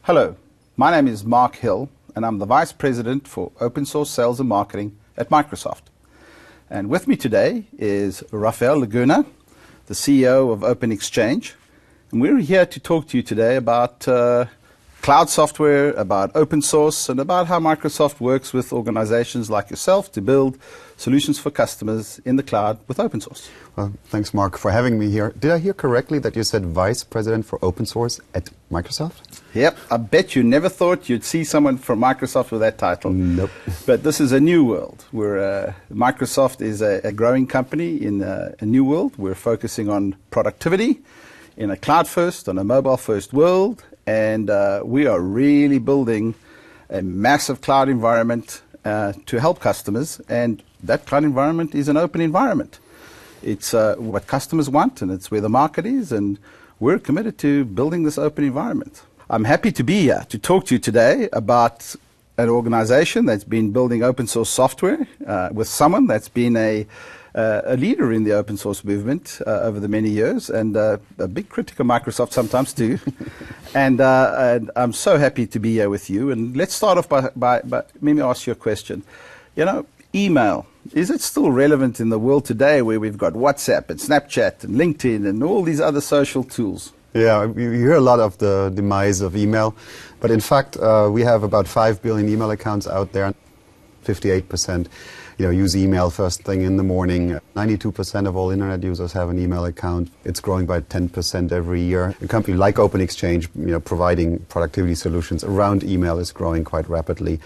Hello, my name is Mark Hill, and I'm the Vice President for Open Source Sales and Marketing at Microsoft. And with me today is Rafael Laguna, the CEO of Open Exchange. And we're here to talk to you today about cloud software, about open source, and about how Microsoft works with organizations like yourself to build solutions for customers in the cloud with open source. Well, thanks, Mark, for having me here. Did I hear correctly that you said Vice President for Open Source at Microsoft? Yep, I bet you never thought you'd see someone from Microsoft with that title. Nope. But this is a new world. Microsoft is a growing company in a new world. We're focusing on productivity in a cloud-first, on a mobile-first world, and we are really building a massive cloud environment to help customers, and that cloud environment is an open environment. It's what customers want, and it's where the market is, and we're committed to building this open environment. I'm happy to be here to talk to you today about an organization that's been building open source software with someone that's been a leader in the open source movement over the many years, and a big critic of Microsoft sometimes too. and I'm so happy to be here with you. And let's start off by let me ask you a question. You know, email, is it still relevant in the world today where we've got WhatsApp and Snapchat and LinkedIn and all these other social tools? Yeah, you hear a lot of the demise of email, but in fact, we have about 5 billion email accounts out there. 58% use email first thing in the morning. 92% of all internet users have an email account. It's growing by 10% every year. A company like Open Exchange, providing productivity solutions around email is growing quite rapidly.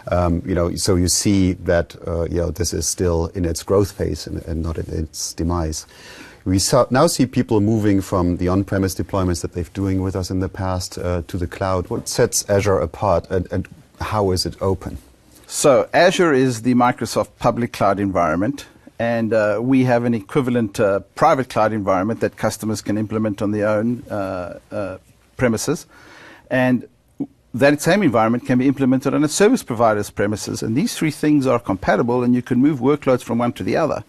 So you see that this is still in its growth phase and not in its demise. We now see people moving from the on-premise deployments that they've doing with us in the past to the cloud. What sets Azure apart, and how is it open? So Azure is the Microsoft public cloud environment, and we have an equivalent private cloud environment that customers can implement on their own premises. And that same environment can be implemented on a service provider's premises. And these three things are compatible, and you can move workloads from one to the other.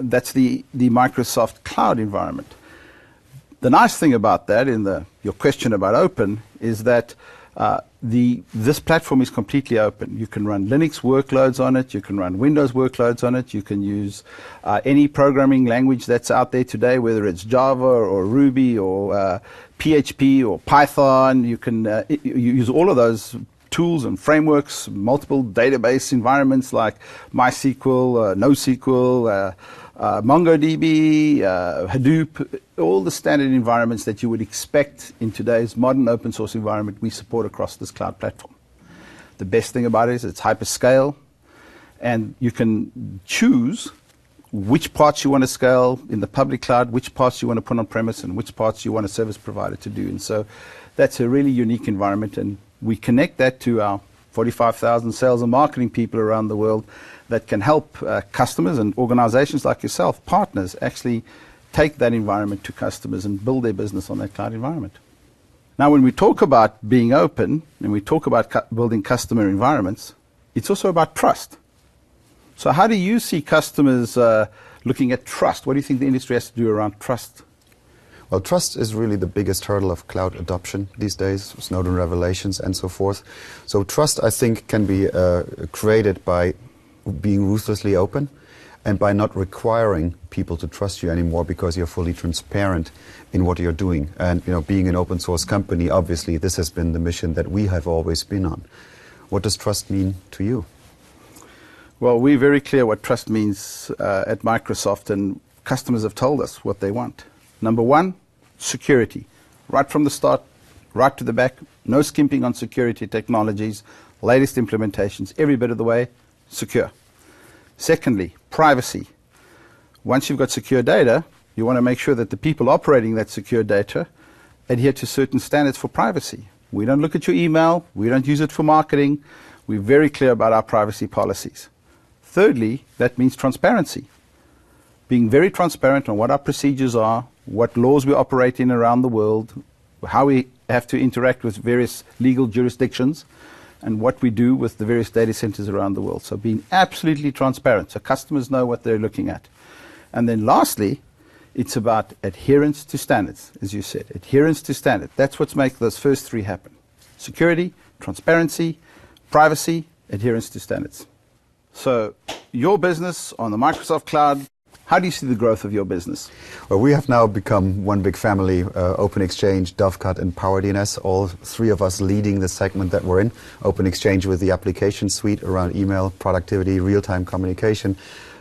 That's the Microsoft cloud environment. The nice thing about that, your question about open, is that this platform is completely open. You can run Linux workloads on it. You can run Windows workloads on it. You can use any programming language that's out there today, whether it's Java or Ruby or PHP or Python. You can you use all of those tools and frameworks, multiple database environments like MySQL, NoSQL, MongoDB, Hadoop, all the standard environments that you would expect in today's modern open source environment we support across this cloud platform. The best thing about it is it's hyperscale, and you can choose which parts you want to scale in the public cloud, which parts you want to put on premise, and which parts you want a service provider to do. And so that's a really unique environment, and we connect that to our 45,000 sales and marketing people around the world that can help customers and organizations like yourself, partners, actually take that environment to customers and build their business on that cloud environment. Now, when we talk about being open and we talk about building customer environments, it's also about trust. So how do you see customers looking at trust? What do you think the industry has to do around trust? Well, trust is really the biggest hurdle of cloud adoption these days, Snowden revelations and so forth. So trust, I think, can be created by being ruthlessly open and by not requiring people to trust you anymore because you're fully transparent in what you're doing. And being an open source company, obviously, this has been the mission that we have always been on. What does trust mean to you? Well, we're very clear what trust means at Microsoft, and customers have told us what they want. Number one, security. Right from the start, right to the back, no skimping on security technologies, latest implementations, every bit of the way, secure. Secondly, privacy. Once you've got secure data, you want to make sure that the people operating that secure data adhere to certain standards for privacy. We don't look at your email. We don't use it for marketing. We're very clear about our privacy policies. Thirdly, that means transparency. Being very transparent on what our procedures are, what laws we operate in around the world, how we have to interact with various legal jurisdictions, and what we do with the various data centers around the world. So being absolutely transparent so customers know what they're looking at. And then lastly, it's about adherence to standards, as you said. Adherence to standard. That's what makes those first three happen. security, transparency, privacy, adherence to standards. So your business on the Microsoft Cloud, how do you see the growth of your business? Well, we have now become one big family, Open Exchange, Dovecot, and PowerDNS, all three of us leading the segment that we're in. Open Exchange with the application suite around email, productivity, real-time communication.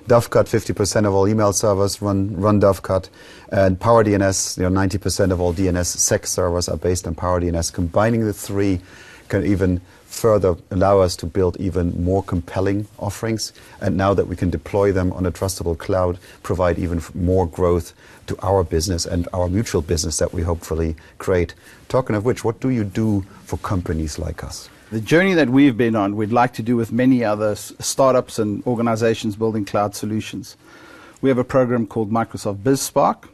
Dovecot, 50% of all email servers run Dovecot. And PowerDNS, 90% of all DNS-sec servers are based on PowerDNS. Combining the three can even further allow us to build even more compelling offerings, and now that we can deploy them on a trustable cloud, provide even more growth to our business and our mutual business that we hopefully create. Talking of which, what do you do for companies like us? The journey that we've been on, we'd like to do with many other startups and organizations building cloud solutions. We have a program called Microsoft BizSpark.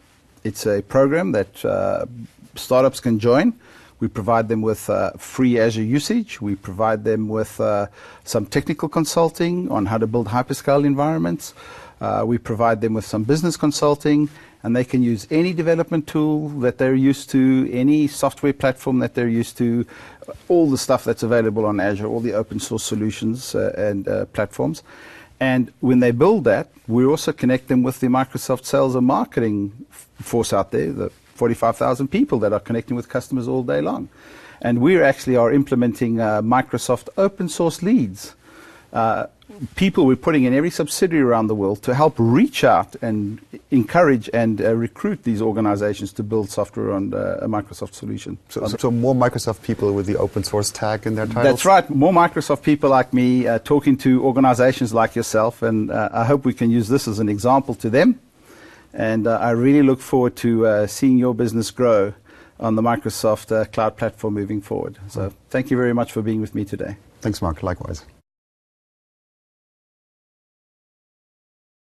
It's a program that startups can join. We provide them with free Azure usage. We provide them with some technical consulting on how to build hyperscale environments. We provide them with some business consulting, and they can use any development tool that they're used to, any software platform that they're used to, all the stuff that's available on Azure, all the open source solutions and platforms. And when they build that, we also connect them with the Microsoft sales and marketing force out there, the 45,000 people that are connecting with customers all day long. And we actually are implementing Microsoft open source leads. People we're putting in every subsidiary around the world to help reach out and encourage and recruit these organizations to build software on a Microsoft solution. So more Microsoft people with the open source tag in their titles? That's right. More Microsoft people like me talking to organizations like yourself, and I hope we can use this as an example to them. And I really look forward to seeing your business grow on the Microsoft cloud platform moving forward. So thank you very much for being with me today. Thanks, Mark. Likewise.